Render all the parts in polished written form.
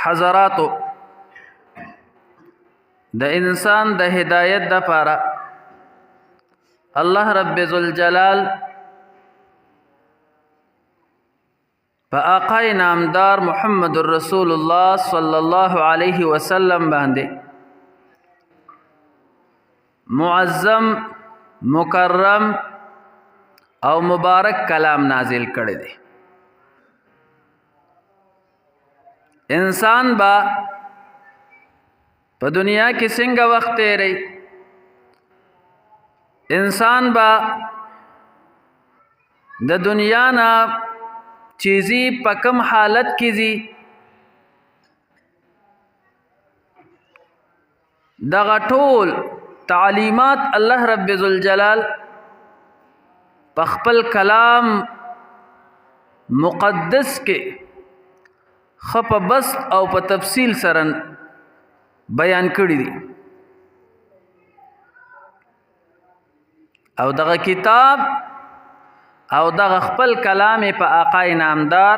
حضراتو د انسان د هدایت د پاره الله رب ذوالجلال په آقا نامدار محمد رسول الله صلی الله علیه وسلم باندې معظم مکرم او مبارک کلام نازل کړی دی. انسان با په دنیا کې څنګه وخت تیری، انسان با د دنیا نه چیزی په کم حالت کې زی، دغه ټول تعلیمات الله رب ذوالجلال په خپل کلام مقدس کې خپ بست او په تفصیل سره بیان کړی دي. او دغه کتاب او دغه خپل کلام په آقا نامدار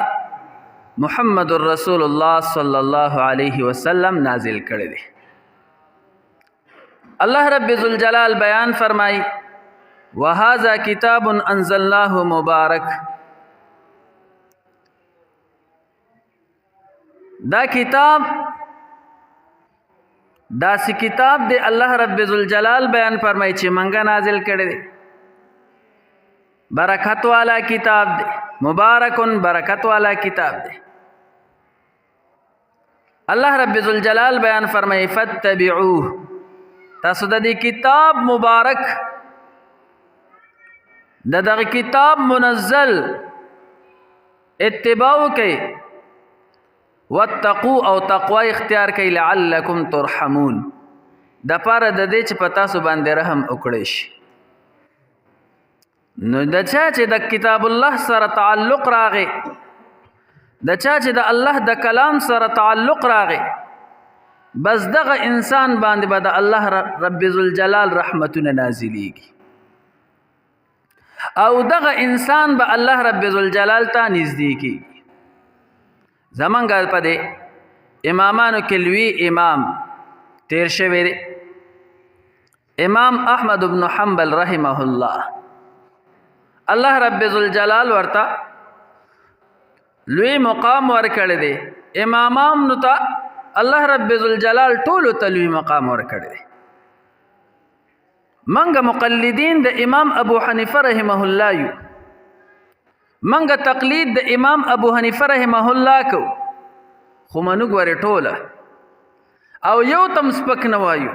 محمد رسول الله صلی الله علیه وسلم نازل کړی دی. الله رب ذوالجلال بیان فرمای وهذا کتاب انزلناه مبارک، دا کتاب داسې کتاب دی الله رب ذوالجلال بیان فرمای چې منګه نازل کړی دی. برکت والا کتاب دی، مبارکن برکت والا کتاب دی. الله رب ذوالجلال بیان فرمای فتبعوه، تاسو د دې کتاب مبارک دغه کتاب منزل اتباع کوي، واتقوا او تقوا اختیار کوي، لعلکم ترحمون، د پاره د دې چې په تاسو باندې رحم وکړي شي. نو د چا چې د کتاب الله سره تعلق راغی، د چا چې د الله د کلام سره تعلق راغی، بس دغه انسان باندې به د الله رب ذوالجلال رحمتونه نازلیږي، او دغه انسان به الله رب ذوالجلال ته نږدې کیږي. زمونږ په دې امامانو کې لوی امام تیر شوی دی، امام احمد بن حنبل رحمه الله. الله رب ذوالجلال ورته لوی مقام ورکړی دی. امامانو ته الله رب ذوالجلال ټولو ته لوی مقام ورکړی دی. منګه مقلدین د امام ابو حنیفه رحمه الله یو، منګه تقلید د امام ابو حنیفه رحمه الله کو، خو منو ګورې ټوله او یو تم سپک نه وایو.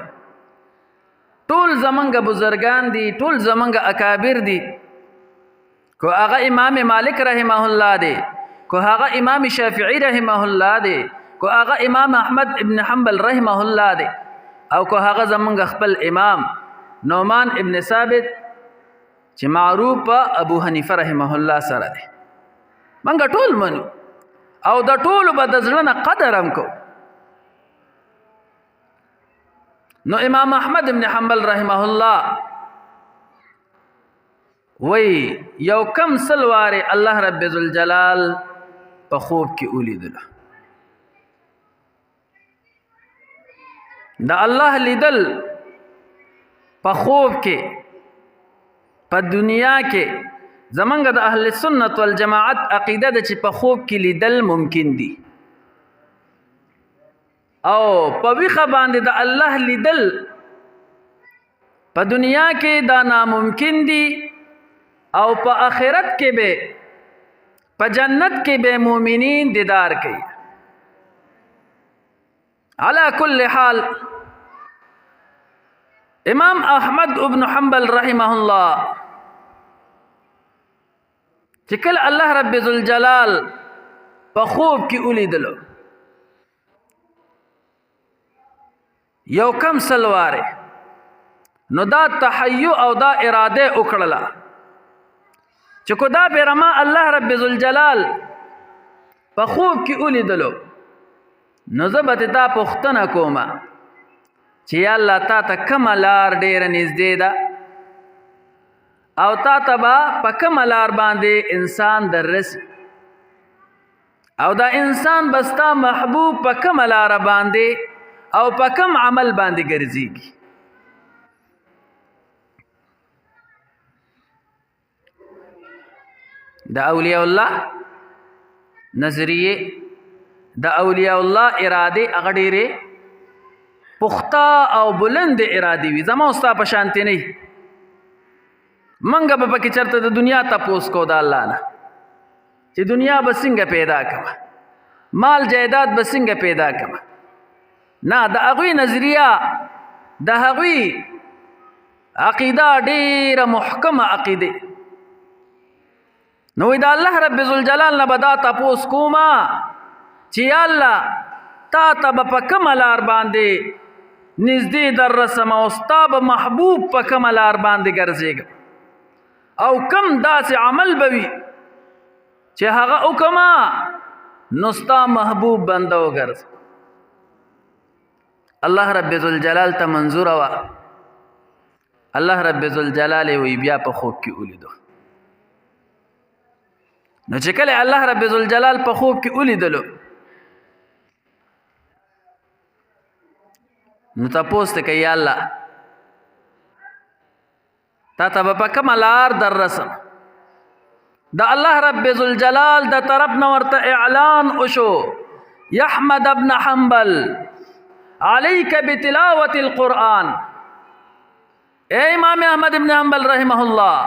ټول زمونږ بزرگان دي، ټول زمونږ اکابر دي، کو هغه امام مالک رحمه الله دی، کو هغه امام شافعی رحمه الله دی، کو هغه امام احمد ابن حنبل رحمه الله دی، او کو هغه زمونږ خپل امام نعمان ابن ثابت چې معروف په ابو حنیفه رحمه الله سره دی. منګه ټول منو او د ټولو به د زړه نه قدر هم کو. نو امام احمد ابن حنبل رحمه الله وی یو کم سلواره الله رب ذوالجلال په خوب کې ولیدل. د الله لیدل په خوب کې په دنیا کې زمونږ د اهل سنت والجماعت عقیده ده چې په خوب کې لیدل ممکن دي، او په ویښه باندې د الله لیدل په دنیا کې دا ناممکن دي، او په آخرت کې به په جنت کې به مؤمنین دیدار کوي. علی کل حال امام احمد ابن حنبل رحمه الله چې کله الله رب ذوالجلال په خوب کې ولیدلو، یو کم سلواره، نو دا تحیو او دا اراده وکړله چې کو دا بیرما الله رب ذوالجلال په خوب کې ولیدلو، نو زه به تا پوښتنه کومه چې یا الله تا ته کومه لار ډیره نږدې ده، او تا ته به په کومه لار باندې انسان دررسي. او دا انسان بستا محبوب په کوم لار باندې او په کوم عمل باندې ګرځيږي. د اولیاء الله نظریه، د اولیاء الله اراده هغه ډېرې پخته او بلند اراده وي. زما استا په شانتي نه منګه به پکې چرته د دنیا تپوس کو د الله نه چې دنیا به څنګه پیدا کړم، مال جایداد به څنګه پیدا کړم. نه، د هغوی نظریه، د هغوی عقیده ډېره محکمه عقیده. نو د الله رب ذوالجلال نه به دا تپوس کومه چې یا الله تا ته به په کومه لار باندې نږدې در رسم او ستا به محبوب په کومه لار باندې ګرځېږم او کم داسې عمل به وي چې هغه وکړمه نو ستا محبوب بنده وګرځم. الله رب ذوالجلال ته منظوره وه. الله رب ذوالجلال یې وی بیا په خوب کې ولیدو. نو چې کله الله رب ذوالجلال په خوب کې ولیدلو نو تپوس ته کوي یا الله تا ته به په کومه لار در رسم. د الله رب ذوالجلال د طرف نه ورته اعلان وشو یا احمد ابن حنبل علیک بتلاوة القرآن. اے امام احمد ابن حنبل رحمه الله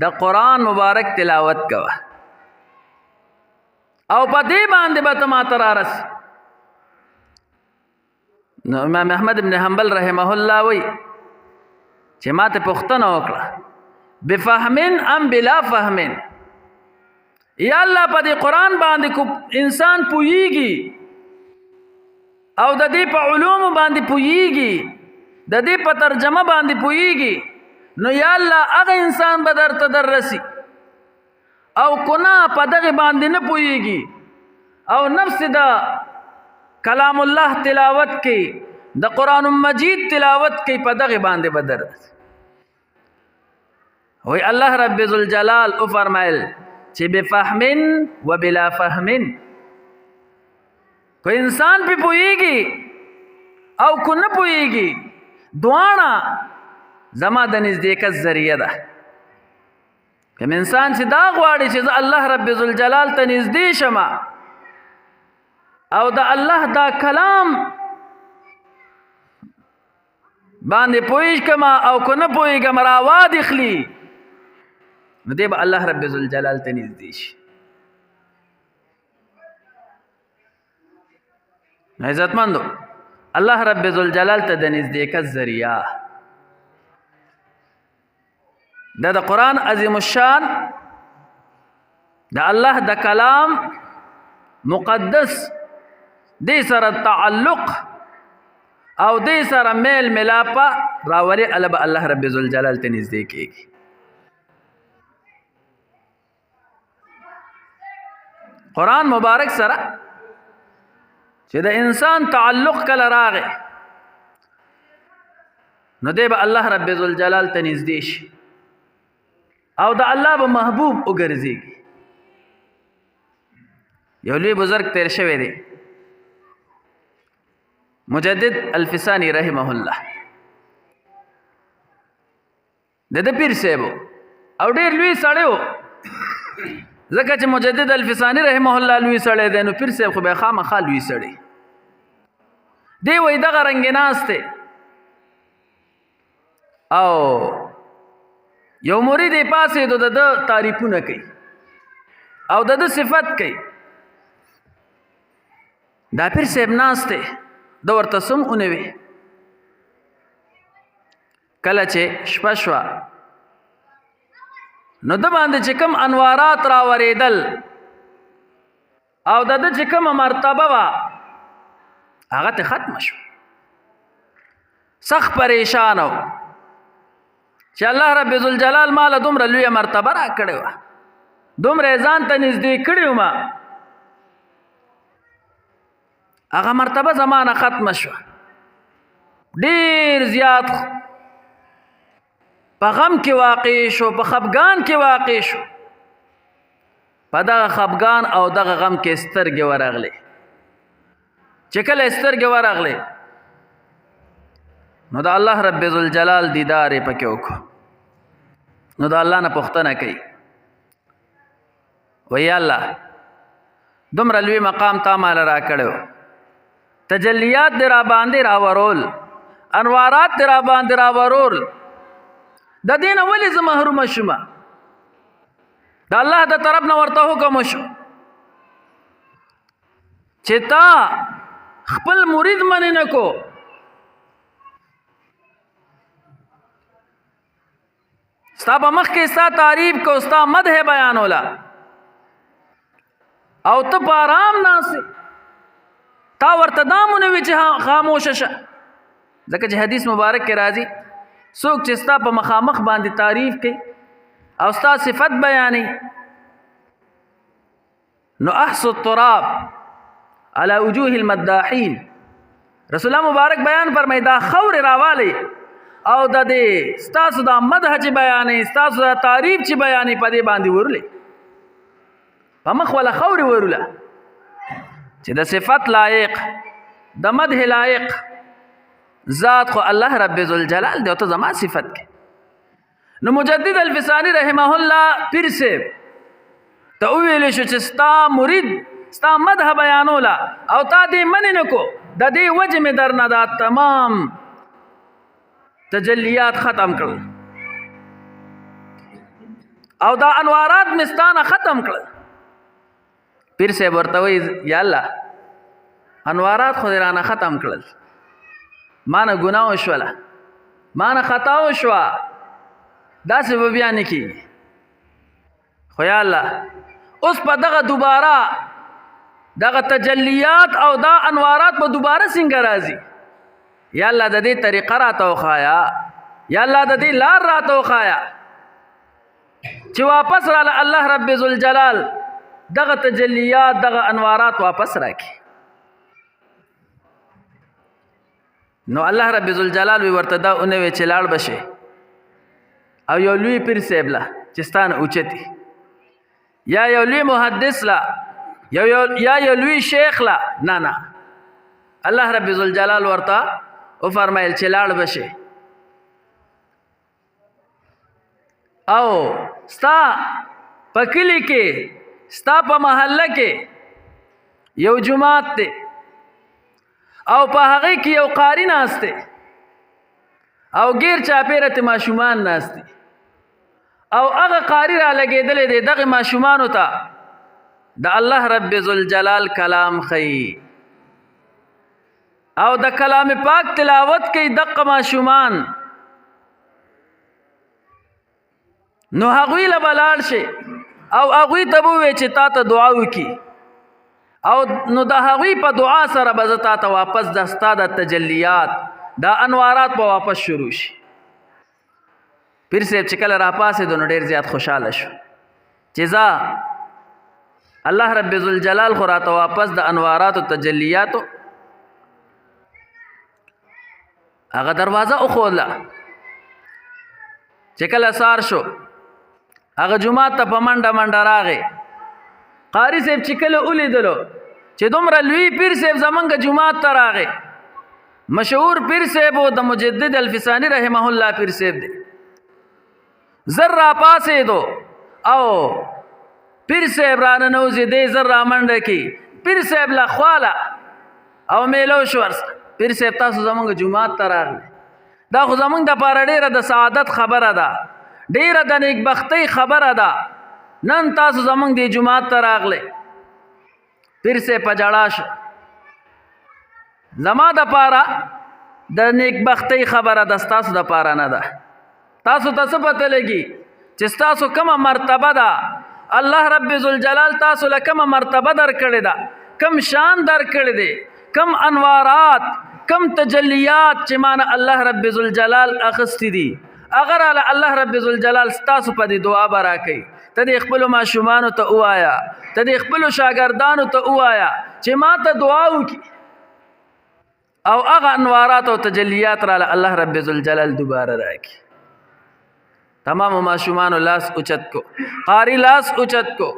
د قرآن مبارک تلاوت کوه او په دې باندې به ته ماته رارسي. نو امام احمد ابن حنبل رحمه الله وی چې ماته پوښتنه وکړه بفهمن ام بلا فهمن، یا الله په دې قرآن باندې کو انسان پوهیږي او د دې په علوم باندې پوهیږي، د دې په ترجمه باندې پوهیږي، نو یا الله هغه انسان به درته در رسی او کنا په دغه باندې نه پوهیږي او نفس د کلام الله تلاوت کوي، د قرآن مجید تلاوت کوي، په دغه باندې به در رسی. وی الله رب ذوالجلال او فرمایل چې بفهمن و بلا فهمن، کو انسان په پوهیږي او کو نه پوهیږي، دواړه زما د نزدېکت ذریعه ده. کوم انسان چې دا غواړي چې زه الله رب ذوالجلال ته نږدې شم او د الله دا کلام باندې پوهیږم او کو نه پوهیږم راواد اخلي، نو دی به الله رب ذوالجلال ته نږدې شي. عزتمندو، الله رب ذوالجلال ته د نزدېکت ذریعه د قرآن عظیم الشان د الله د کلام مقدس دې سره تعلق او دې سره میل ملاپه راولي الب الله رب ذوالجلال ته نږدې کېږي. قرآن مبارک سره چې د انسان تعلق کله راغی نو دی به الله رب ذوالجلال ته نږدې شي او د الله به محبوب وګرځېږي. یو لوی بزرگ تیر شوی دی مجدد الفسانی رحمه الله، د پیر صاحب او ډېر لوی سړی و، ځکه چې مجدد الفسانی رحمه الله لوی سړی دی نو پیر صاحب خو به خامخا لوی سړی دی. وایي دغه رنګې ناست دی او یو مرید یې پاسېدو د ده تعریفونه کوي او د ده صفت کوي. دا پیر صاحب ناست دی، ده ورته څه هم ونه وي. کله چې شپه شوه نو ده باندې چې کوم انوارات راورېدل او د ده چې کومه مرتبه وه هغه ته ختمه شوه. سخت پریشان و چې الله رب ذوالجلال ماله دومره لویه مرتبه را کړې وه، دومره یې ځان ته نږدې کړی ومه، هغه مرتبه زمانه ختمه شوه. ډېر زیات په غم کې واقع شو، په خفګان کې واقع شو، په دغه خفګان او دغه غم کې سترګې ورغلې. چې کله سترګې ورغلې نو د الله رب ذوالجلال دیدار یې پکې وکړو. نو د الله نه پوښتنه کوي وی الله دومره لوی مقام تا مال را کړو، تجلیات دې را باندې راورول، انوارات دې را باندې راورول، د دې نه ولې زه محرومه شومه؟ د الله د طرف نه ورته حکم وشو چې تا خپل مرید منې نه کو، ستا په مخ کې ستا تعریف کو، ستا مدح بیانولا او ته په آرام ناست تا ورته دا مونوي چې خاموشه شه. ځکه چې حدیث مبارک کې راځي څوک چې ستا په مخامخ باندې تعریف کوي او ستا صفت بیانوي نو احسو التراب على وجوه المداحين. رسول الله مبارک بیان فرمایي دا خور راوالی او د دې ستاسو دا مدح چې بیانې، ستاسو دا تعریف چې بیانې په دې باندې ورولې، په مخ ولا خور وروله چې د صفت لایق د مدح لایق ذات خو الله رب ذوالجلال دی او ته زما صفت کې. نو مجدد الفسانی رحمه الله پیر صاحب ته وویل شو چې ستا مرید ستا مدح بیانولا او تا دې منې نه کو، د دې وجه مې درنه دا تمام تجلیات ختم کړل او دا انوارات مستانه ختم کړل. پیر صاحب ورته وایي یا الله انوارات خو دې رانه ختم کړل، ما نه ګناه وشوله، ما نه خطا وشوه، داسې به بیا نه کېږي. خو یا الله اوس په دغه دوباره دغه تجلیات او دا انوارات په دوباره څنګه راځي؟ یا الله د دې طریقه راته وښایه، یا الله د دې لار راته وښایه چې واپس راله الله رب ذوالجلال دغه تجلیات دغه انوارات واپس راکړي. نو الله رب ذوالجلال وی ورته دا اونوي چې لاړ بشي او یو لوی پیر صاحب لا چې ستانه اوچتي یا یو لوی محدث لا یا یو لوی شیخ لا، نه نه، الله رب ذوالجلال ورته او فرمایل چې لاړ بشي او ستا په کلی کې ستا په محله کې یو جماعت دی او په هغه کې یو قاری ناست دی او غیر چاپیره ته ماشومان ناست دي او هغه قاری را لګېدلې دی دغه ماشومانو ته د الله رب ذوالجلال کلام خی او د کلام پاک تلاوت کوي دغه ماشومان، نو هغوی له بلاړ شي او هغوی ته به ووایي چې تا ته دعا وکړي او نو د هغوی په دعا سره به زه تا ته واپس د ستا د تجلیات دا انوارات به واپس شروع شي. پیر صاحب چې کله راپاسېدو نو ډېر زیات خوشحاله شو چې زه الله رب ذوالجلال خو راته واپس د انواراتو تجلیاتو هغه دروازه وښودله. چې کله سار شو هغه جمعات ته په منډه منډه راغی. قاری صاحب چې کله ولیدلو چې دومره لوی پیر صاحب زمونږ جمعات ته راغی، مشهور پیر صاحب و د مجدد الفسانی رحمه الله پیر صاحب دی، زر راپاسېدو او پیر صاحب راننوځي دی زر را منډه کړي، پیر صاحب له خواله او میلو شو ورسره، پیر صاحب تاسو زمونږ جمعات ته راغلی، دا خو زمونږ دپاره ډېره د سعادت خبره ده، ډېره د نیکبختۍ خبره ده، نن تاسو زمونږ د جمعات ته راغلی. پیر صاحب په ژړا شو، زما دپاره د نیکبختۍ خبره ده، ستاسو دپاره نه ده. تاسو ته څه پته لګي چې ستاسو کومه مرتبه ده، الله رب ذوالجلال تاسو له کومه مرتبه درکړې ده، کم شان درکړی دی، کم انوارات کم تجلیات چې مانه الله رب ذوالجلال اخیستی دي، هغه راله الله رب ذوالجلال ستاسو په دې دعا به راکوي. ته دې خپلو ماشومانو ته ووایه، ته دې خپلو شاګردانو ته ووایه چې ما ته دعا وکړي او هغه انوارات او تجلیات راله الله رب ذوالجلال دوباره راکړي. تمام ماشومانو لاس اوچت کو، قاری لاس اوچت کو،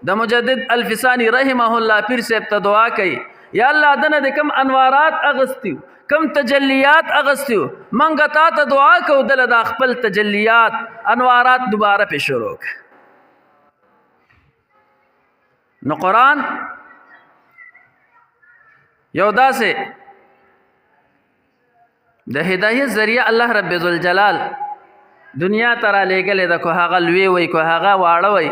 د مجدد الفسانی رحمه الله پیر صاحب ته دعا کوي یا الله دنه د کم انوارات اغستیو کم تجلیات اغستیو منګه تا ته دعا کو دل د خپل تجلیات انوارات دوباره په شروع نو قرآن یو داسې د هدایت ذریعہ الله رب ذوالجلال دنیا ته را لېږلې ده، کو هغه لوی وي کو هغه واړه وي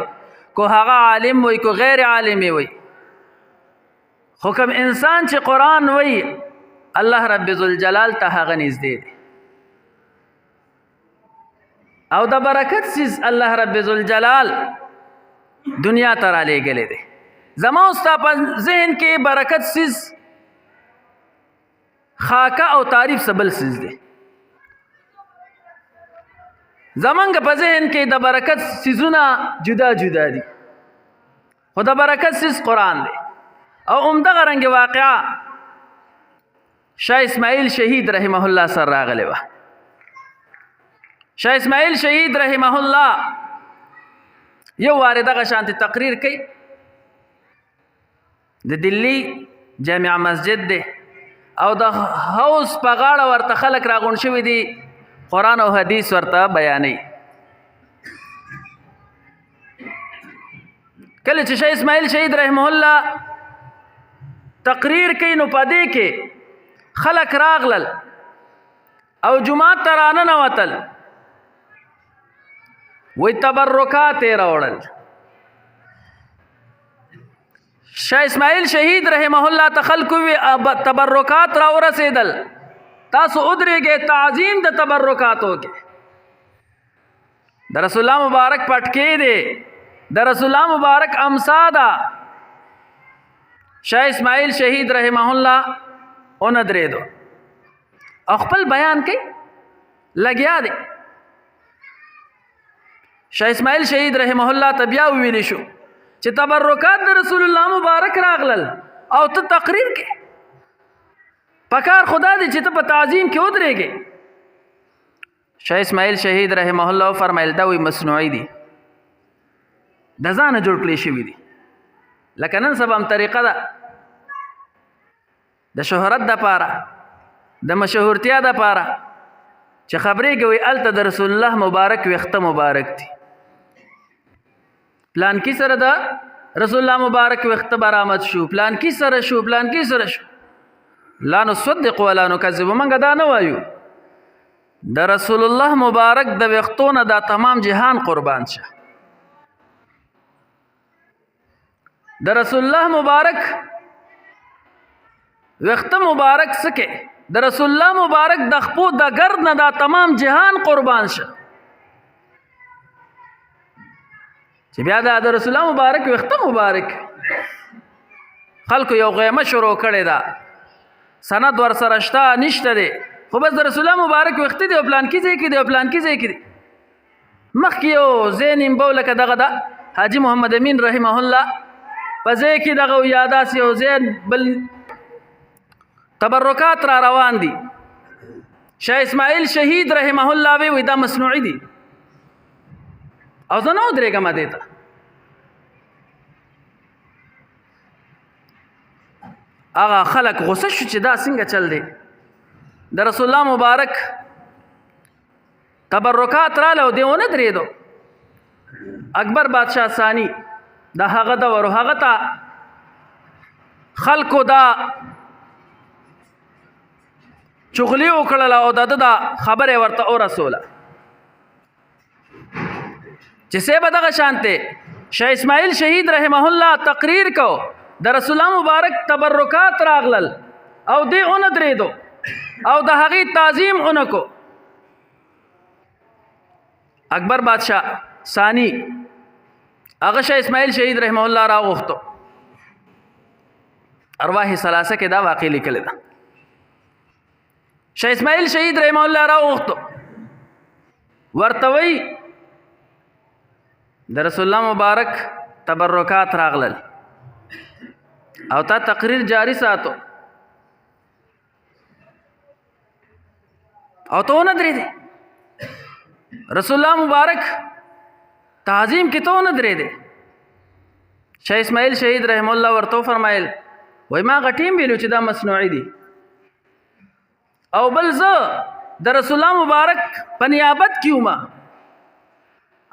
کو هغه عالم وي کو غیر عالمي وي، خو کوم انسان چې قرآن وي الله رب ذوالجلال ته هغه نږدې دی او د برکت سیز الله رب ذوالجلال دنیا ته را لېږلی دی. زما او ستا په ذهن کې برکت سیز خاکه او تعریف څه بل سیز دی. زمونږ په ذهن کې د برکت سیزونه جدا جدا دي، خو د برکت سیز قرآن دی. او همدغه رنګ واقعه شاه اسماعیل شهید رحمه الله سره راغلی وه. شاه اسماعیل شهید رحمه الله یو وارې دغه شانتې تقریر کوي، د دلی جامع مسجد دی او د حوض په غاړه ورته خلک راغونډ شوي دي، قرآن او حدیث ورته بیانوي. کله چې شاه اسماعیل شهید رحمه الله تقریر کوي نو په دې کې خلک راغلل او جماعت ته راننوتل، وی تبرکات یې راوړل. شاه اسماعیل شهید رحمه الله ته خلکو وی تبرکات راورسېدل، تاسو ودرېږئ تعظیم د تبرکاتو کې. د رسول الله مبارک پټکې دی، د رسول الله مبارک امسا ده. شاه اسماعیل شهید رحمه الله اون درېدو او خپل بیان کوي لګیا دی. شاه اسماعیل شهید رحمه الله ته بیا وویلی شو چې تبرکات د رسول الله مبارک راغلل او ته تقریر کې پکار خدا دی چې ته په تعظیم کې ودرېږې. شاه اسماعیل شهید رحمه الله فرمایل دا وی مصنوعي دي، د ځانه جوړ کړی شوي دي. لکه نن سبا هم طریقه ده د شهرت دپاره د مشهورتیا دپاره چې خبرې کوي هلته د رسول الله مبارک ویښته مبارک دي، پلانکي سره د رسول الله مبارک ویښته برآمد شو، پلانکي سره شو، پلانکي سره شو. لا نصدق ولا نکذب، موږ دا نه وایو د رسول الله مبارک د ویښتو نه دا تمام جهان قربان شه. د رسول الله مبارک ویښته مبارک سکه، د رسول الله مبارک د خپو د گرد نه دا تمام جهان قربان شه. چې بیا د رسول الله مبارک ویښته مبارک خلکو یو غیمه شروع کړې ده، سند ورسره شته نشته دی، خو بس د رسول الله مبارک ویښته دی او پلانکي ځای کې دی او پلانکي ځای کې دی. مخکې یو ځای نیمبو لکه دغه ده حاجي محمد امین رحمه الله په ځای کې دغه یا داسې یو ځای بل تبرکات را روان دي. شاه اسماعیل شهید رحمه الله وی دا مصنوعي دي او زه نه ودرېږم دې ته. هغه خلک غصه شو چې دا څنګه چل دی، د رسول الله مبارک تبرکات راله او دی ونه درېدو. اکبر بادشاه ثانی دا هغه دور هغه ته خلکو دا چغلی وکړله او د ده دا خبرې ورته ورسوله چې څه به دغه شانتې شاه اسماعیل شهید رحمه الله تقریر کو، د رسول الله مبارک تبرکات راغلل او دی ونه درېدو او د هغې تعظیم ونه کو. اکبر بادشاه ثانی هغه شاه اسماعیل شهید رحمه الله راغوښتو. ارواح ثلاثه کې دا واقع لیکلی ده. شاه اسماعیل شهید رحمه الله راغوښتو، ورته وی د رسول الله مبارک تبرکات راغلل او تا تقریر جاری ساتو او ته ونه درېدې، رسول الله مبارک تعظیم کې ته ونه درېدې. شاه اسماعیل شهید رحم الله ورته فرمایل وای ما غټیم ویلو چې دا مصنوعي دي او بل زه د رسول الله مبارک په نیابت کیوما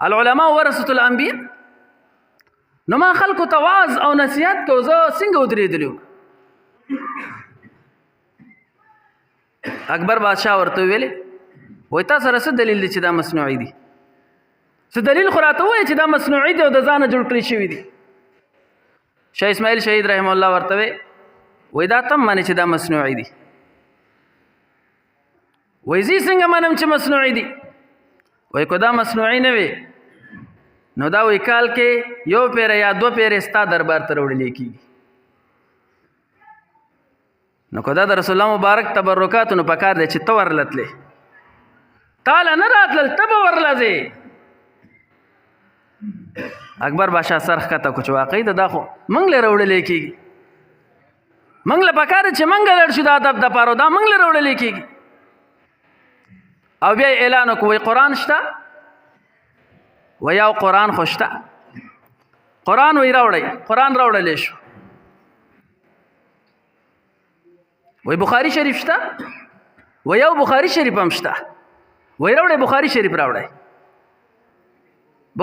العلماء ورثه الانبیاء نو ما خلکو ته واعظ او نصیحت کو زه څنګه ودرېدلو اکبر بادشاہ ورته ویلې وای تاسو سره څه دلیل دی چې دا مصنوعي دي څه دلیل خو راته وایي چې دا مصنوعي دي او د ځانه جوړ کړی شوي دي شاه اسماعیل شهید رحم الله ورته وای دا تم منې چې دا مصنوعي دي وای زی څنګه منم چې مصنوعي دي وای کو دا مصنوعي نه وي نو دا وای کال کې یو پیره یا دو پیره ستا دربار ته وړل کېږي نو کو دا د رسول الله مبارک تبرکات نو پکار دی چې تو ورلتلې تعالی نه راتلل تب ورلځي اکبر بادشاہ سرخ کته کو چې واقعي دا خو منګ له وړل کېږي منګ له پکار چې منګ لړ شو دا ادب د پاره دا منګ له وړل کېږي او بیا اعلان کوي قرآن شته ویا قرآن خوشته قرآن وی راوړی قرآن راوړل شو وی بخاری شریف شته ویا بخاری شریف هم شته وی راوړی بخاری شریف راوړی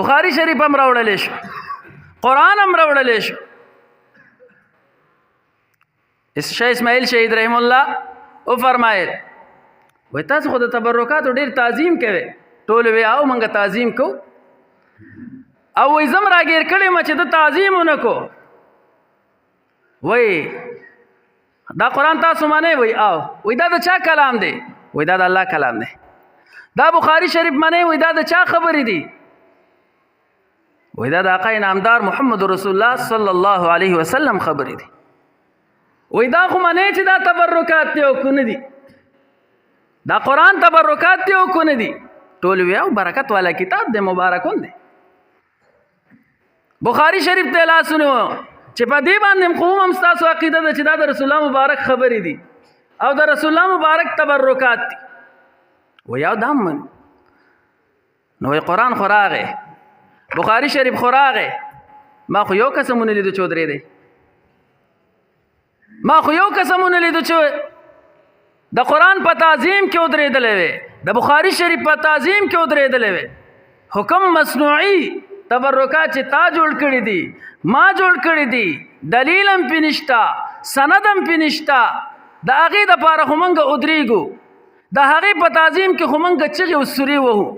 بخاری شریف هم راوړل شو قرآن هم راوړل شو شاه اسماعیل شهید رحم الله او فرمایل وای تاسو خو د تبرکات ډیر تعظیم کوي ټول وی او منګه تعظیم کو او وای زم راګیر کړي ما چې د تعظیم ونکو وای دا قرآن تاسو معنی وای او وای دا د چا کلام دی وای دا د الله کلام دی دا بخاری شریف معنی وای دا د چا خبرې دي وای دا د آقا نامدار محمد رسول الله صلی الله علیه وسلم خبرې دي وای دا خو معنی چې دا تبرکات دی او کو نه دي دا قرآن تبرکات دی او کو نه دي ټول ویاو برکت والا کتاب دی مبارکون دی بخاری شریف ته لاسونه چې په دې باندې قوم هم تاسو عقیده ده چې دا د رسول الله مبارک خبرې دي او د رسول الله مبارک تبرکات دي ویاو دام من نو قرآن خو راغی بخاری شریف خو راغی ما خو یو قسمونه لیدو چې ودرېدی ما خو یو قسمونه لیدو چې د قرآن په تعظیم کې ودرېدلې وې د بخاری شریف په تعظیم کې ودرېدلې وې حکم مصنوعي تبرکات چې تا جوړ کړی دي ما جوړ کړی دي دلیل هم پې نشته سند هم پې نشته د هغې دپاره خو موږ ودرېږو د هغې په تعظیم کې خو موږ چغې او سورې وهو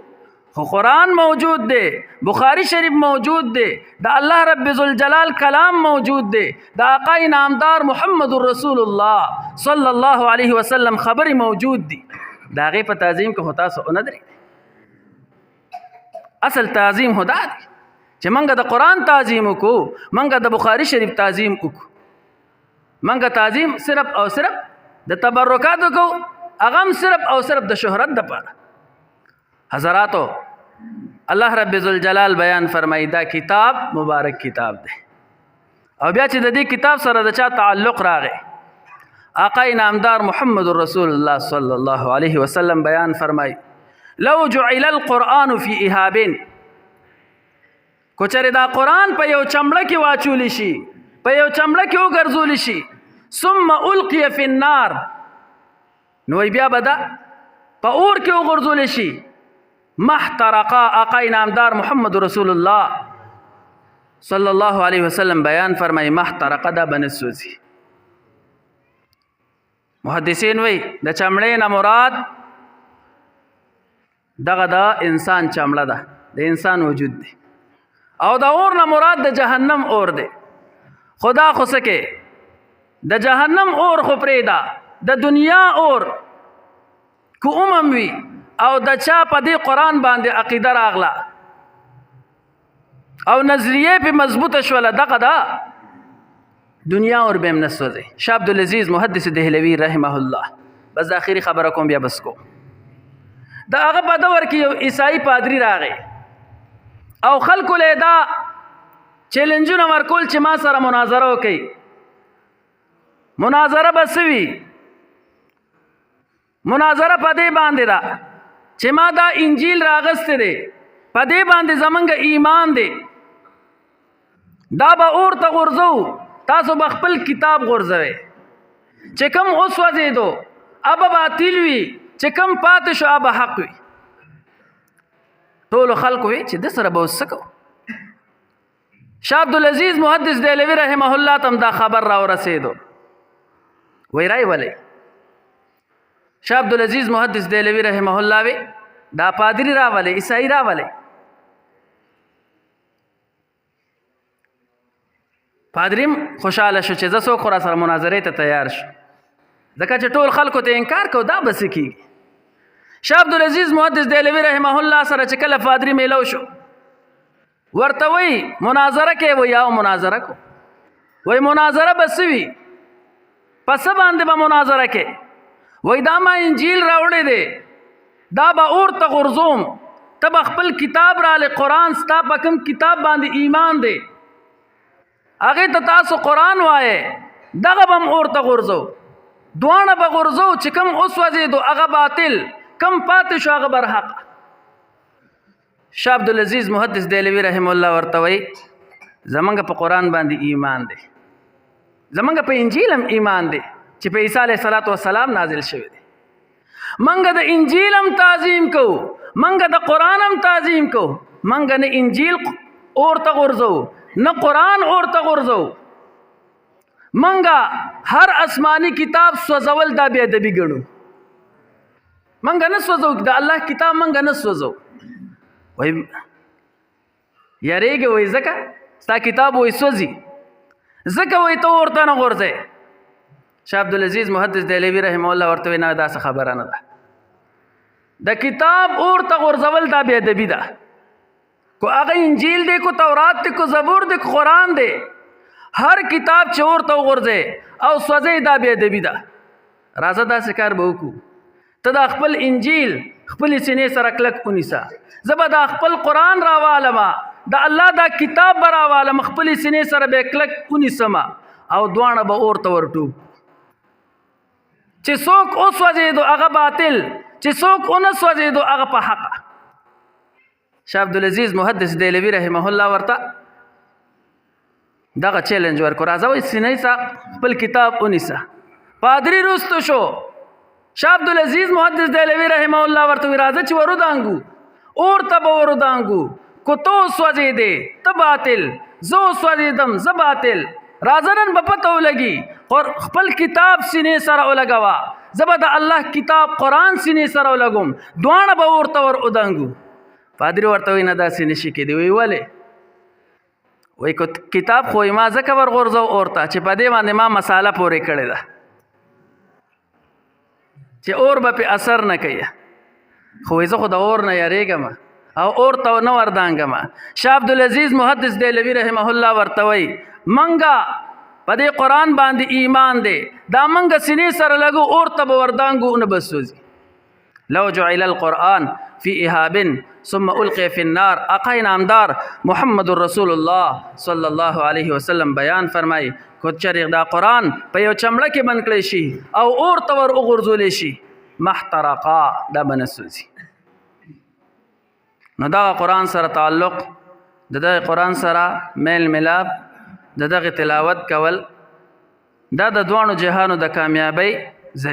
خو قرآن موجود دی بخاری شریف موجود دی د الله رب ذوالجلال کلام موجود دی د آقا نامدار محمد رسول الله صلی الله علیه وسلم خبرې موجود دی د هغې په تعظیم کې خو تاسو ونه درېږئ اصل تعظیم خو دا دی چې موږ د قرآن تعظیم وکړو موږ د بخاری شریف تعظیم وکړو موږ تعظیم صرف او صرف د تبرکات وکړو هغه هم صرف او صرف د شهرت دپاره حضراتو الله رب ذوالجلال بیان فرمایي دا کتاب مبارک کتاب دی او بیا چې د دې کتاب سره د چا تعلق راغی آقا نامدار محمد رسول الله صلی الله علیه وسلم بیان فرمایي لو جعل القرآن فی اهاب کو چېرې دا قرآن په یو چمړه کې واچولی شي په یو چمړه کې وګرځولی شي ثم القی فی النار نو بیا به دا په اور کې وغورځولی شي محترقا آقا نامدار محمد رسول الله صلی الله علیه وسلم بیان فرمایي محترقه دا به نه سوځي محدثین وی د چمړې نه مراد دغه د انسان چمړه ده د انسان وجود دی او د اور نه مراد د جهنم اور دی خدا خو سکے د جهنم اور خو پرېږده د دنیا اور کو وي او د چا په دې قرآن باندې عقیده راغله او نظریه په مضبوطه شوله دغه ده دنیا اور به هم نه سوځي شاه عبدالعزیز محدث دهلوي رحمه الله بس د آخري خبره کوم بیا بس کو د هغه په دور کې یو عیسائی پادری راغی او خلکو له دا چیلنجونه ورکول چې ما سره مناظره وکړي مناظره به څه وي مناظره په دې باندې ده چې ما دا انجیل راغستی دی په دې باندې زمونږ ایمان دی دا به اور ته غورځو تاسو به خپل کتاب غورځوئ چې کوم اوس وځېدو ابه باطل وي چې کوم پاتې شو ابه حق وي ټولو خلکو وي چې د سره به اوس څه کوو شاه عبدالعزیز محدث دهلوي رحمه الله ته هم دا خبر راورسېدو وی رای ولی شاه عبدالعزیز محدث دهلوي رحمه الله وی دا پادری راولی عیسائی راولی پادریم خوشحاله شو چې زه څوک خو را سره مناظرې ته تیار شو ځکه چې ټول خلکو ته انکار کو دا به څه کېږي شاه عبدالعزیز محدث دهلوي رحمه الله سره چې کله پادري میلو شو ورته وی مناظره کې وی یاو مناظره کو وی مناظره به څه وي په څه باندې به مناظره کې وی دا ما انجیل راوړی دی دا به اور ته غورځوم ته به خپل کتاب رالی قرآن ستا په کوم کتاب باندې ایمان دی هغې ته تاسو قرآن وایې دغه به هم اور ته غورځو دواړه به غورځو چې کوم اوس وځېدو هغه باطل کم پاتې شو هغه برحق شاه عبدالعزیز محدث دهلوي رحم الله ورته وایي زمونږ په قرآن باندې ایمان دی زمونږ په انجیل هم ایمان دی چې په عیسی علیه الصلاة والسلام نازل شوی دی منګه د انجیل هم تعظیم کو منګه د قرآن هم تعظیم کو منګه نه انجیل اور ته غورځو نه قرآن اور ته غورځو منګه هر آسمانی کتاب سوځول دا بې ادبي ګڼو منګه نه سوځو د الله کتاب منګه نه سوځو وای یریږي وای ځکه ستا کتاب وای سوځي ځکه وای ته ورته نه غورځې شاه عبدالعزیز محدث دهلوي رحمه الله ورته وی نه داسې خبره نه ده د کتاب اور ته غورځول دا بې ادبي ده کو هغه انجیل دی کو تورات دی کو زبور دی کو قرآن دی هر کتاب چې اور ته وغورځې او سوځې دا بې ادبي ده راځه داسې کار به وکړو ته دا خپل انجیل خپلې سینې سره کلک ونیسه زه به دا خپل قرآن راوالمه د الله دا کتاب به راوالم خپلې سینې سره به یې کلک ونیسمه او دواړه به اور ته ورټوب چې څوک وسوځېدو هغه باطل چې څوک ونه سوځېدو هغه په حق شاه عبدالعزیز محدث دهلوي رحمه الله ورته دغه چیلنج ورکړو راځه وایي سینې سره خپل کتاب ونیسه پادري رستو شو شاه عبدالعزیز محدث دهلوي رحمه الله ورته وی راځه چې ورودانګو اور ته به ورودانګو کو تو سوځېدې ته باطل زه سوځېدم زه باطل راځه نن به پته ولګي خپل کتاب سینې سره ولګوه زه به د الله کتاب قرآن سینې سره ولګوم دواړه به ورته ور ودانګو پادري ورته وی نه داسې نشي کېدی وی ولې وی کتاب خو ما ځکه ورغورځو اور ته چې په دې باندې ما مساله پورې کړې ده چې اور به پې اثر نه کوي خو زه خو د اور نه یریږم او اور ته نه وردانګم شاه عبدالعزیز محدث دهلوي رحمه الله ورته وایي منګه په دې قرآن باندې ایمان دی دا منګه سینې سره لګو اور ته به وردانګو نه به سوځي لو جعل القرآن فی اهاب ثم القی فی النار آقا انعامدار محمد رسول الله صلی الله علیه وسلم بیان فرمایي کو چرې دا قرآن په یو چمړه کې بند کړی شي او اور ته ور وغورځولی شي محترقا دا به نه سوځي نو دغه قرآن سره تعلق د دغه قرآن سره میل ملاب د دغه تلاوت کول دا د دواړو جهانو د کامیابۍ